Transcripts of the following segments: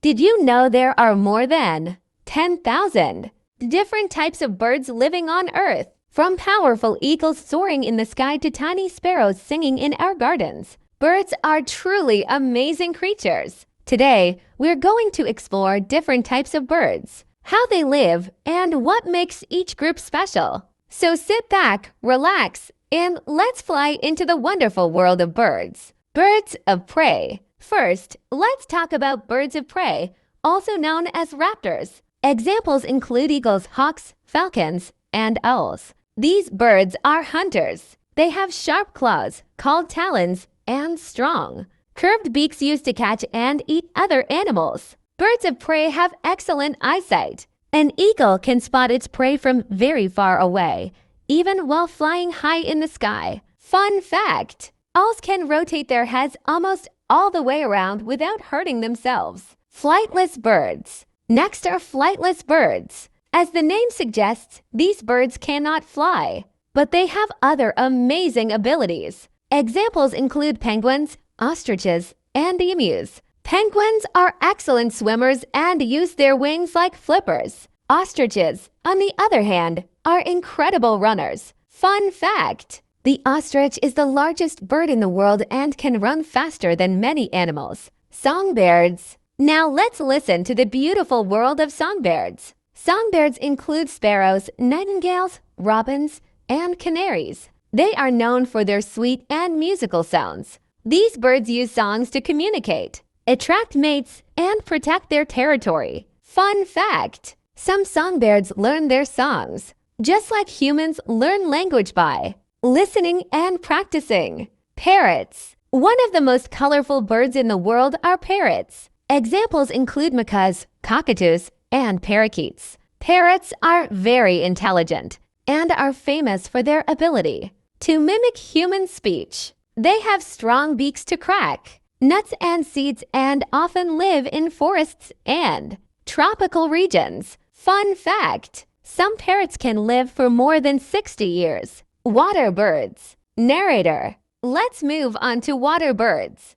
Did you know there are more than 10,000 different types of birds living on Earth? From powerful eagles soaring in the sky to tiny sparrows singing in our gardens, birds are truly amazing creatures. Today, we're going to explore different types of birds, how they live, and what makes each group special. So sit back, relax, and let's fly into the wonderful world of birds. Birds of prey. First, let's talk about birds of prey, also known as raptors. Examples include eagles, hawks, falcons, and owls. These birds are hunters. They have sharp claws, called talons, and strong, curved beaks used to catch and eat other animals. Birds of prey have excellent eyesight. An eagle can spot its prey from very far away, even while flying high in the sky. Fun fact: owls can rotate their heads almost all the way around without hurting themselves. Flightless birds. Next are flightless birds. As the name suggests, these birds cannot fly, but they have other amazing abilities. Examples include penguins, ostriches, and emus. Penguins are excellent swimmers and use their wings like flippers. Ostriches, on the other hand, are incredible runners. Fun fact: the ostrich is the largest bird in the world and can run faster than many animals. Songbirds. Now let's listen to the beautiful world of songbirds. Songbirds include sparrows, nightingales, robins, and canaries. They are known for their sweet and musical sounds. These birds use songs to communicate, attract mates, and protect their territory. Fun fact: some songbirds learn their songs, just like humans learn language by listening and practicing. Parrots. One of the most colorful birds in the world are parrots. Examples include macaws, cockatoos, and parakeets. Parrots are very intelligent and are famous for their ability to mimic human speech. They have strong beaks to crack nuts and seeds and often live in forests and tropical regions. Fun fact: some parrots can live for more than 60 years. Water birds. Narrator. Let's move on to water birds.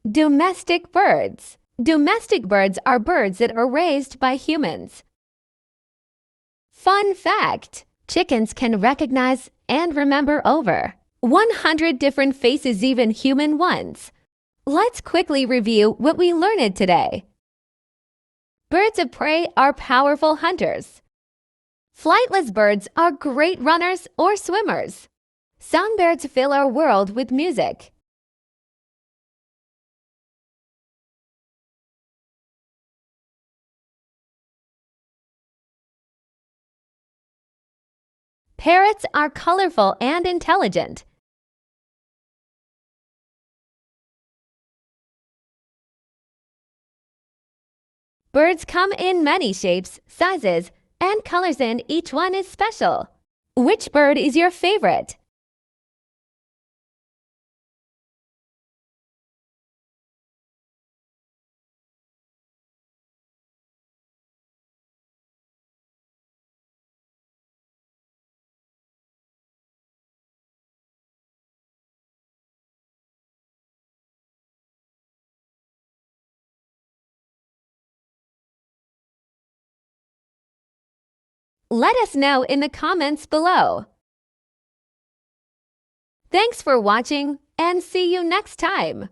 Domestic birds. Domestic birds are birds that are raised by humans. Fun fact: chickens can recognize and remember over 100 different faces, even human ones. Let's quickly review what we learned today. Birds of prey are powerful hunters. Flightless birds are great runners or swimmers. Songbirds fill our world with music. Parrots are colorful and intelligent. Birds come in many shapes, sizes, and colors, and each one is special. Which bird is your favorite? Let us know in the comments below. Thanks for watching, and see you next time.